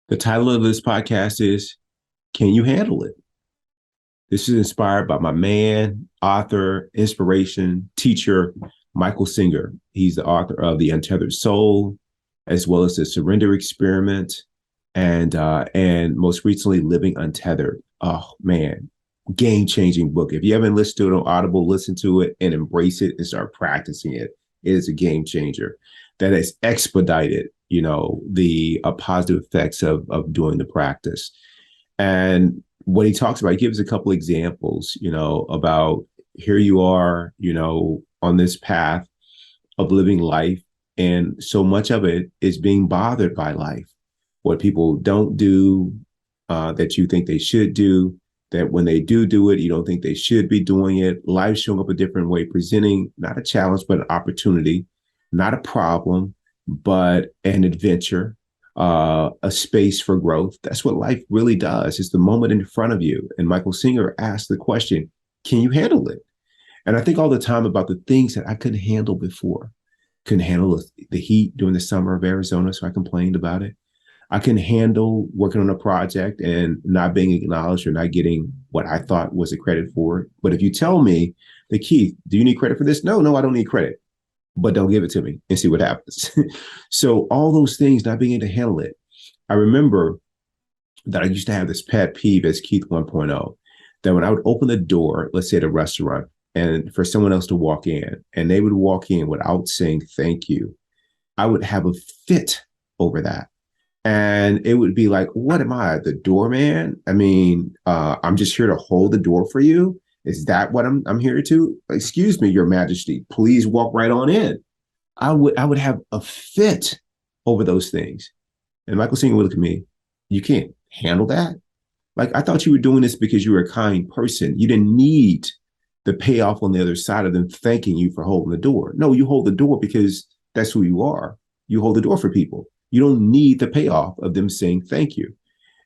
The title of this podcast is Can You Handle It? This is inspired by my man, author, inspiration, teacher, Michael Singer. He's the author of The Untethered Soul, as well as The Surrender Experiment, and most recently, Living Untethered. Oh man, game-changing book. If you haven't listened to it on Audible, listen to it and embrace it and start practicing it. It is a game changer that has expedited, the positive effects of doing the practice. And what he talks about, he gives a couple examples, about here you are, on this path of living life. And so much of it is being bothered by life, what people don't do, that you think they should do, that when they do it, you don't think they should be doing it. Life showing up a different way, presenting not a challenge, but an opportunity, not a problem, but an adventure, a space for growth. That's what life really does. It's the moment in front of you. And Michael Singer asked the question, can you handle it? And I think all the time about the things that I couldn't handle before. Couldn't handle the heat during the summer of Arizona, so I complained about it. I can handle working on a project and not being acknowledged or not getting what I thought was a credit for it. But if you tell me that, Keith, do you need credit for this? No, I don't need credit, but don't give it to me and see what happens. So all those things, not being able to handle it. I remember that I used to have this pet peeve as Keith 1.0, that when I would open the door, let's say at a restaurant, and for someone else to walk in, and they would walk in without saying thank you, I would have a fit over that. And it would be like, what am I, the doorman? I mean, I'm just here to hold the door for you. Is that what I'm here to? Excuse me, Your Majesty. Please walk right on in. I would have a fit over those things. And Michael Singer would look at me. You can't handle that. Like, I thought you were doing this because you were a kind person. You didn't need the payoff on the other side of them thanking you for holding the door. No, you hold the door because that's who you are. You hold the door for people. You don't need the payoff of them saying thank you.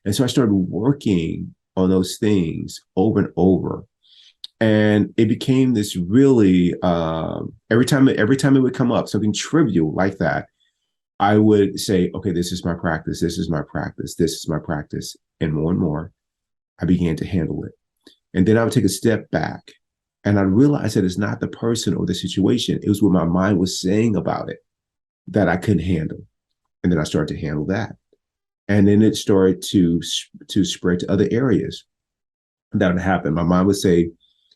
And so I started working on those things over and over. And it became this really every time it would come up, something trivial like that, I would say, okay, this is my practice, this is my practice, this is my practice. And more, I began to handle it. And then I would take a step back and I realized that it's not the person or the situation. It was what my mind was saying about it that I couldn't handle. And then I started to handle that. And then it started to spread to other areas. That would happen. My mind would say,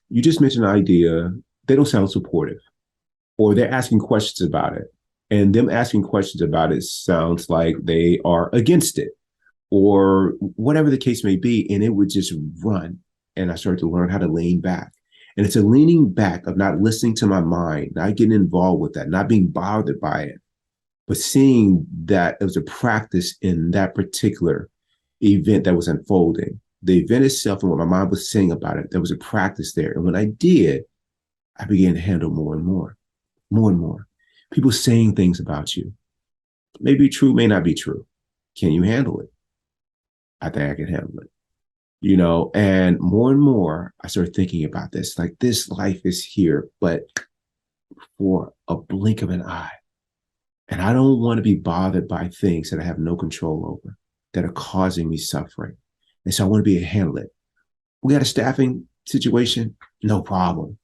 you just mentioned an idea, they don't sound supportive, or they're asking questions about it. And them asking questions about it sounds like they are against it, or whatever the case may be. And it would just run. And I started to learn how to lean back. And it's a leaning back of not listening to my mind, not getting involved with that, not being bothered by it, but seeing that it was a practice in that particular event that was unfolding. The event itself and what my mind was saying about it, there was a practice there. And when I did, I began to handle more and more, more and more. People saying things about you. May be true, may not be true. Can you handle it? I think I can handle it. And more, I started thinking about this. Like, this life is here, but for a blink of an eye. And I don't want to be bothered by things that I have no control over, that are causing me suffering. And so I want to be able to handle it. We got a staffing situation, no problem.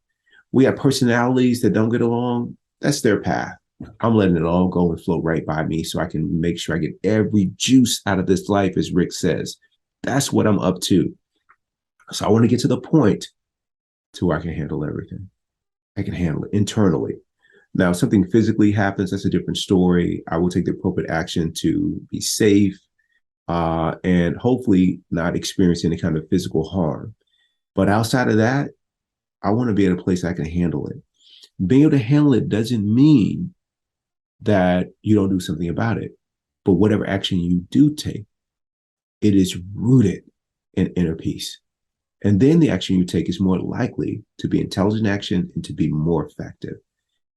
We have personalities that don't get along, that's their path. I'm letting it all go and flow right by me so I can make sure I get every juice out of this life, as Rick says. That's what I'm up to. So I want to get to the point to where I can handle everything. I can handle it internally. Now, if something physically happens, that's a different story. I will take the appropriate action to be safe, and hopefully not experience any kind of physical harm. But outside of that, I want to be at a place I can handle it. Being able to handle it doesn't mean that you don't do something about it. But whatever action you do take, it is rooted in inner peace. And then the action you take is more likely to be intelligent action and to be more effective.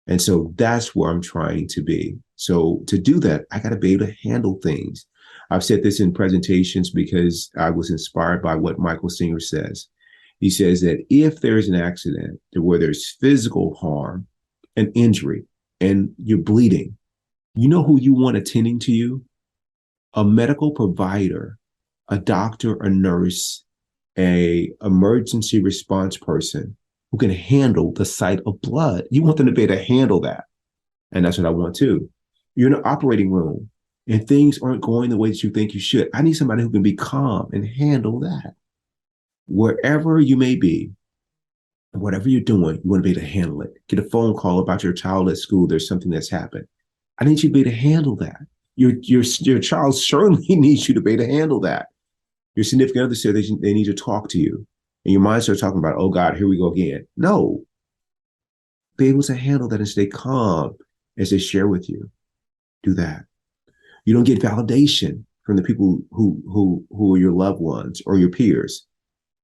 And so that's where I'm trying to be. So to do that, I got to be able to handle things. I've said this in presentations because I was inspired by what Michael Singer says. He says that if there is an accident where there's physical harm and injury and you're bleeding, you know who you want attending to you? A medical provider, a doctor, a nurse, a emergency response person who can handle the sight of blood. You want them to be able to handle that. And that's what I want too. You're in an operating room and things aren't going the way that you think you should. I need somebody who can be calm and handle that. Wherever you may be, whatever you're doing, you want to be able to handle it. Get a phone call about your child at school. There's something that's happened. I need you to be able to handle that. Your child certainly needs you to be able to handle that. Your significant other said they need to talk to you. And your mind starts talking about, oh God, here we go again. No, be able to handle that and stay calm as they share with you. Do that. You don't get validation from the people who are your loved ones or your peers.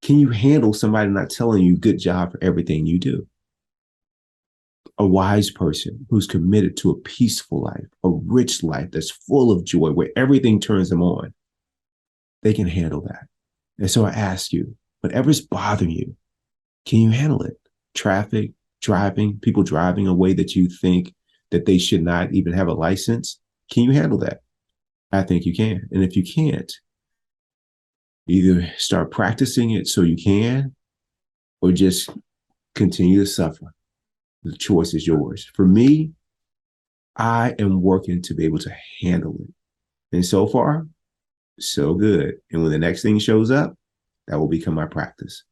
Can you handle somebody not telling you good job for everything you do? A wise person who's committed to a peaceful life, a rich life that's full of joy, where everything turns them on, they can handle that. And so I ask you, whatever's bothering you, can you handle it? Traffic, driving, people driving a way that you think that they should not even have a license. Can you handle that? I think you can. And if you can't, either start practicing it so you can, or just continue to suffer. The choice is yours. For me, I am working to be able to handle it. And so far, so good. And when the next thing shows up, that will become my practice.